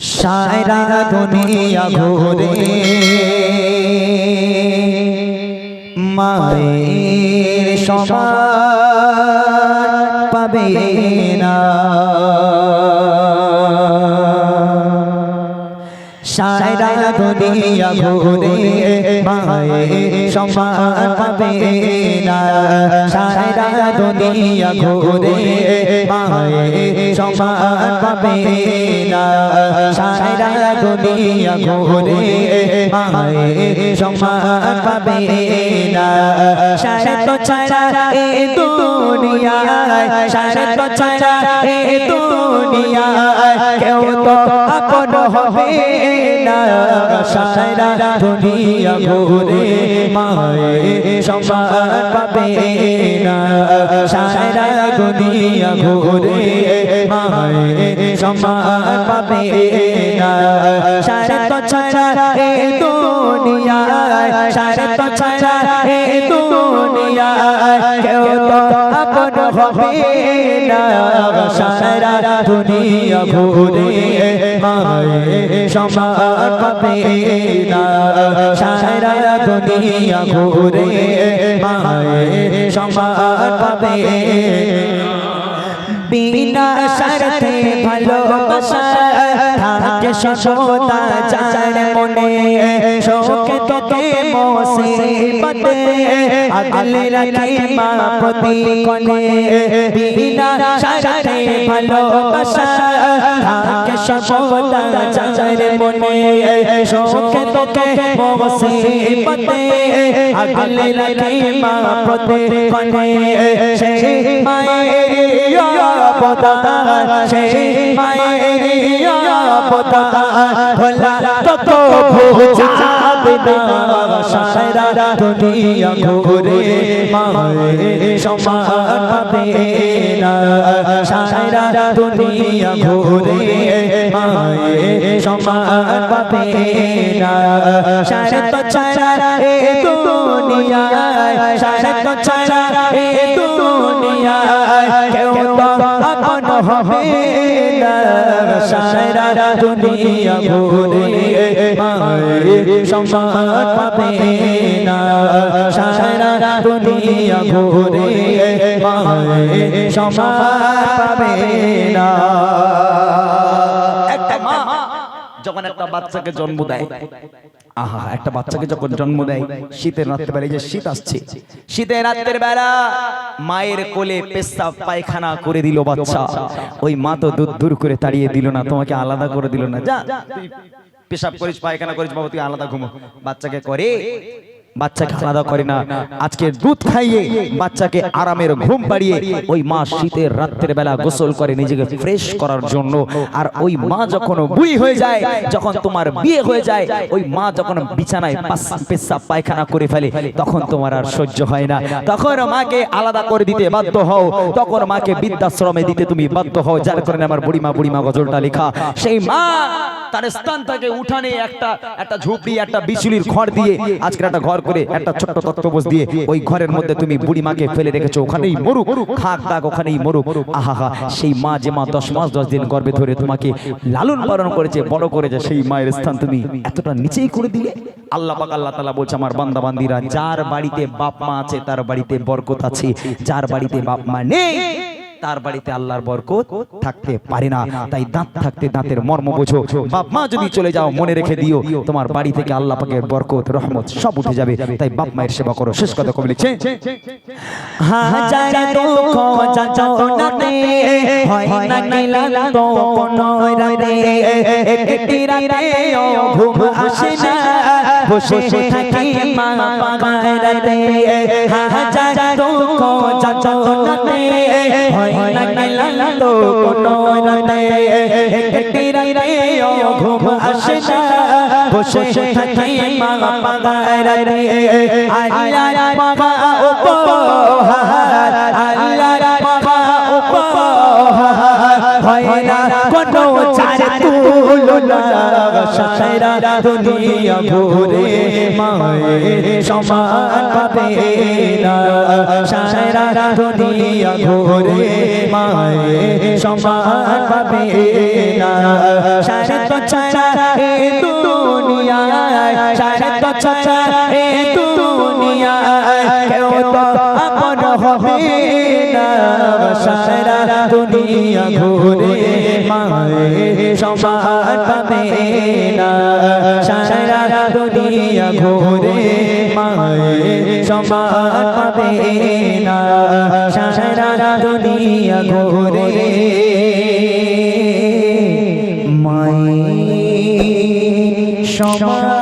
সারা দুনিয়া ঘুরে মায়ের সমান পাবে না। সারা দুনিয়া ঘুরে মায়ের সমান পাবে না। সারা দুনিয়া ঘুরে মায়ের সমান পাবে না। সারা দুনিয়া ঘুরে মায়ের সমান পাবে না। সারা তো ছাড়া এই দুনিয়ায়, সারা তো ছাড়া এই দুনিয়ায় কেউ তো আপন হবে না। সারা দুনিয়া ঘুরে মায়ের সমান পাবে না। সারা দুনিয়া ঘুরে মায়ের সমান পাবে না। সারা তো ছাড়া এই দুনিয়ায়, সারা তো ছাড়া এই দুনিয়ায় কেউ তো আপন হবে না। সারা দুনিয়া ঘুরে মায়ের সমান পাবে না। সারা দুনিয়া ঘুরে মায়ের সমান পাবে। বিনা স্বার্থে ভালোবাসা থাকে সদা যার মনে, শোকে তোকে মুসিবতে আগলে রাখে মা প্রতিক্ষণে। বিনা স্বার্থে ভালোবাসা থাকে সদা যার মনে, শোকে তোকে মুসিবতে আগলে রাখে মা প্রতিক্ষণে। সেই মায়ের অবদান, সেই মায়ের অবদান ভোলা তো ভুলাবে না। সারা দুনিয়া ঘুরে মায়ের সমান পাবে না। সারা দুনিয়া ঘুরে মায়ের সমান পাবে না। সারা তো ছাড়া এই দুনিয়ায়, সারা তো ছাড়া এই দুনিয়ায় কেউ তো আপন হবে না। সারা দুনিয়া ঘুরে মায়ের সমান পাবে না। সারা দুনিয়া ঘুরে মায়ের সমান পাবে না। একটা মা যখন একটা বাচ্চাকে জন্ম দেয়, আহা, একটা বাচ্চাকে যখন জন্ম দেয় শীতের রাতের বেলা, যে শীত আসছে, শীতের রাতের বেলা মায়ের কোলে পেশাব পায়খানা করে দিল বাচ্চা। ওই মা তো দুধ দূর করে তাড়িয়ে দিল না, তোমাকে আলাদা করে দিল না, যা পেশাব করিস পায়খানা করিস বাবা, তুই আলাদা ঘুমো। বাচ্চাকে করে, বাচ্চাকে আলাদা করে না, আজকে দুধ খাইয়ে বাচ্চাকে আরামের ঘুম পাড়িয়ে ওই মা শীতের রাত্রের বেলা গোসল করে নিজেকে ফ্রেশ করার জন্য। আর ওই মা যখন বুড়ি হয়ে যায়, যখন তোমার বিয়ে হয়ে যায়, ওই মা যখন বিছানায় পেশাব পায়খানা করে ফেলে, তখন তোমার আর সহ্য হয় না, তখন মাকে আলাদা করে দিতে বাধ্য হও, তখন মাকে বৃদ্ধাশ্রমে দিতে তুমি বাধ্য হও। যার কারণে আমার বুড়িমা গজলটা লেখা। সেই মা তার স্থান থেকে উঠানে একটা ঝুপড়ি, একটা বিচুলির খড় দিয়ে আজকে একটা ঘর করে, একটা ছোট্ট তক্তপোষ দিয়ে ওই ঘরের মধ্যে তুমি বুড়ি মাকে ফেলে রেখেছো। ওখানেই মরুক, খাক দাগ ওখানেই মরুক। আহা, সেই মা যে মা 10 মাস 10 দিন গর্ভে ধরে তোমাকে লালন পালন করেছে, বড় করেছে, সেই মায়ের স্থান তুমি এতটা নিচেই করে দিলে। আল্লাহ পাক, আল্লাহ তাআলা বলছে, আমার বান্দা বান্দিরা, যার বাড়িতে বাপ মা আছে তার বাড়িতে বরকত আছে, যার বাড়িতে বাপ মা নেই তার বাড়িতে আল্লাহর বরকত থাকতে পারে না। তাই দাঁত থাকতে দাঁতের মর্ম বোঝো। বাপ মা যদি চলে যাও, মনে রেখে দিও, তোমার বাড়ি থেকে আল্লাহ পাকের বরকত রহমত সব উঠে যাবে। তাই বাপ মায়ের সেবা করো। শেষ কথা কবি লিখছে, হাজার দুঃখ যাতনাতে হয় না ক্লান্ত কোনো রাতে, একটি রাতেও ঘুম আসে না, বসে থাকি মা পাগারাতে। হাজার দুঃখ যাতনাতে হয় না ক্লান্ত কোনো রাতে, একটি রাতেও ঘুম আসে না, বসে থাকি মা পাগারাতে। আল্লাহর পাগা উপহার, আল্লাহর পাগা উপহার হয় না কোনো চার তুলনা। সারা দুনিয়া ঘুরে মায়ের সমান পাবে না সারা দুনিয়া ঘুরে মায়ের সমান পাবে না সারা তো ছাড়া এই দুনিয়ায় সারা তো ছাড়া এই দুনিয়ায় কেউ তো আপন হবে না সারা দুনিয়া ঘুরে মায়ের সমান পাবে না সারা দুনিয়া ঘুরে মায়ের সমান পাবে না সারা দুনিয়া ঘুরে মায়ের সমান